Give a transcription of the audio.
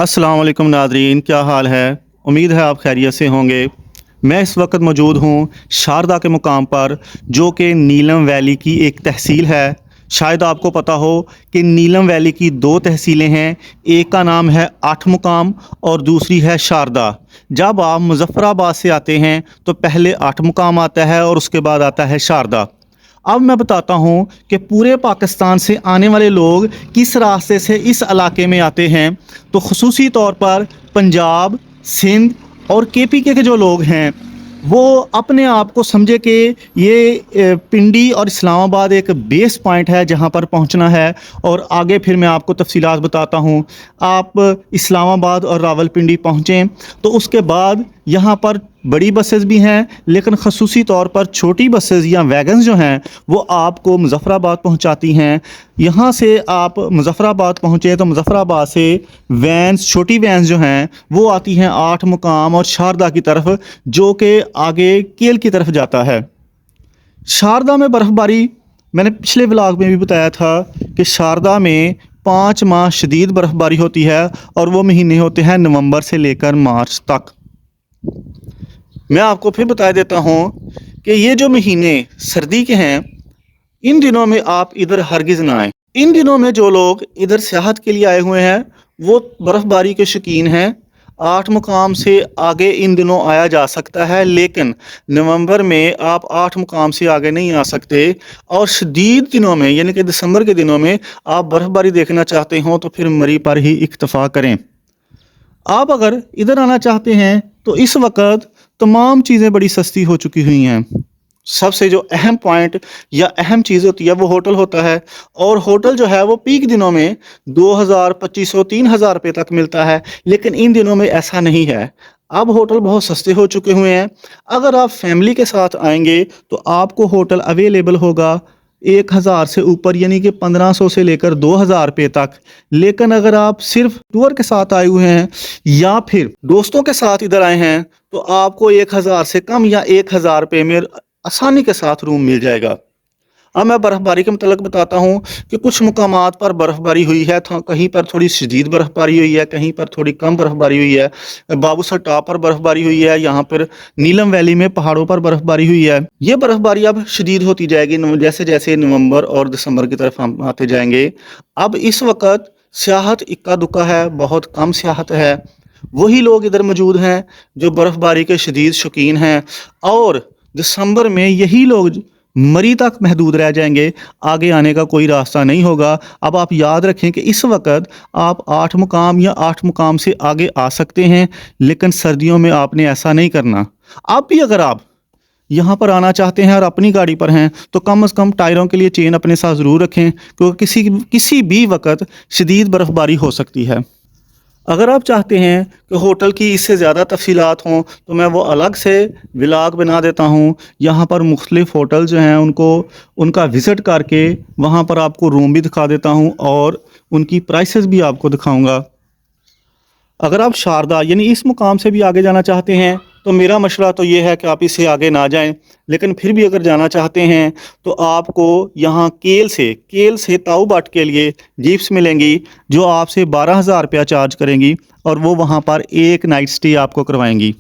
अस्सलाम वालेकुम नादरीन, क्या हाल है। उम्मीद है आप खैरियत से होंगे। मैं इस वक्त मौजूद हूँ शारदा के मुकाम पर, जो कि नीलम वैली की एक तहसील है। शायद आपको पता हो कि नीलम वैली की दो तहसीलें हैं, एक का नाम है आठ मुकाम और दूसरी है शारदा। जब आप मुज़फ़्फ़राबाद से आते हैं तो पहले आठ मुकाम आता है और उसके बाद आता है शारदा। अब मैं बताता हूँ कि पूरे पाकिस्तान से आने वाले लोग किस रास्ते से इस इलाके में आते हैं। तो ख़ुसूसी तौर पर पंजाब, सिंध और केपीके के जो लोग हैं वो अपने आप को समझे कि ये पिंडी और इस्लामाबाद एक बेस पॉइंट है जहाँ पर पहुँचना है। और आगे फिर मैं आपको तफसीलात बताता हूँ। आप इस्लामाबाद और रावलपिंडी पहुँचें तो उसके बाद यहाँ पर बड़ी बसेस भी हैं, लेकिन ख़ुसूसी तौर पर छोटी बसेस या वैगन्स जो हैं वो आपको मुज़फ़्फ़राबाद पहुँचाती हैं। यहाँ से आप मुज़फ़्फ़राबाद पहुँचे तो मुज़फ़्फ़राबाद से वैन्स, छोटी वैन्स जो हैं वो आती हैं आठ मुकाम और शारदा की तरफ, जो कि आगे केल की तरफ जाता है। शारदा में बर्फ़बारी मैंने पिछले व्लॉग में भी बताया था कि शारदा में 5 माह शदीद बर्फ़बारी होती है और वो महीने होते हैं नवंबर से लेकर मार्च तक। मैं आपको फिर बता देता हूँ कि ये जो महीने सर्दी के हैं, इन दिनों में आप इधर हरगिज़ ना आएँ। इन दिनों में जो लोग इधर सियाहत के लिए आए हुए हैं वो बर्फ़बारी के शौकीन हैं। आठ मुकाम से आगे इन दिनों आया जा सकता है, लेकिन नवंबर में आप आठ मुकाम से आगे नहीं आ सकते। और शदीद दिनों में यानी कि दिसंबर के दिनों में आप बर्फ़बारी देखना चाहते हो तो फिर मरी पर ही इक्तफ़ा करें। आप अगर इधर आना चाहते हैं तो इस वक्त तमाम चीज़ें बड़ी सस्ती हो चुकी हुई हैं। सबसे जो अहम पॉइंट या अहम चीज़ होती है वो होटल होता है। और होटल जो है वो पीक दिनों में 2000, 2500, 3000 रुपये तक मिलता है, लेकिन इन दिनों में ऐसा नहीं है। अब होटल बहुत सस्ते हो चुके हुए हैं। अगर आप फैमिली के साथ आएंगे तो आपको होटल अवेलेबल होगा 1000 से ऊपर, यानी कि 1500 से लेकर 2000 रुपये तक। लेकिन अगर आप सिर्फ टूर के साथ आए हुए हैं या फिर दोस्तों के साथ इधर आए हैं तो आपको 1000 से कम या 1000 रुपये में आसानी के साथ रूम मिल जाएगा। अब मैं बर्फ़बारी के मतलब बताता हूँ कि कुछ मुकामात पर बर्फ़बारी हुई है, कहीं पर थोड़ी शदीद बर्फ़बारी हुई है, कहीं पर थोड़ी कम बर्फ़बारी हुई है। बाबूसर टॉप पर बर्फ़बारी हुई है, यहाँ पर नीलम वैली में पहाड़ों पर बर्फ़बारी हुई है। ये बर्फ़बारी अब शदीद होती जाएगी जैसे जैसे नवंबर और दिसंबर की तरफ हम आते जाएंगे। अब इस वक्त सियाहत इक्का दुक्का है, बहुत कम सियाहत है। वही लोग इधर मौजूद हैं जो बर्फ़बारी के शदीद शौकीन हैं, और दिसंबर में यही लोग मरी तक महदूद रह जाएंगे। आगे आने का कोई रास्ता नहीं होगा। अब आप याद रखें कि इस वक्त आप आठ मुकाम या आठ मुकाम से आगे आ सकते हैं, लेकिन सर्दियों में आपने ऐसा नहीं करना। आप भी अगर आप यहाँ पर आना चाहते हैं और अपनी गाड़ी पर हैं तो कम से कम टायरों के लिए चेन अपने साथ ज़रूर रखें, क्योंकि किसी भी वक्त शदीद बर्फ़बारी हो सकती है। अगर आप चाहते हैं कि होटल की इससे ज़्यादा तफसीलात हों तो मैं वो अलग से व्लॉग बना देता हूँ। यहाँ पर मुख्तलिफ़ होटल जो हैं उनका विज़िट करके वहाँ पर आपको रूम भी दिखा देता हूँ और उनकी प्राइसेस भी आपको दिखाऊँगा। अगर आप शारदा यानी इस मुकाम से भी आगे जाना चाहते हैं तो मेरा मशवरा तो ये है कि आप इससे आगे ना जाएं। लेकिन फिर भी अगर जाना चाहते हैं तो आपको यहाँ केल से ताऊ बाट के लिए जीप्स मिलेंगी जो आपसे 12,000 रुपया चार्ज करेंगी और वो वहाँ पर एक नाइट स्टे आपको करवाएंगी।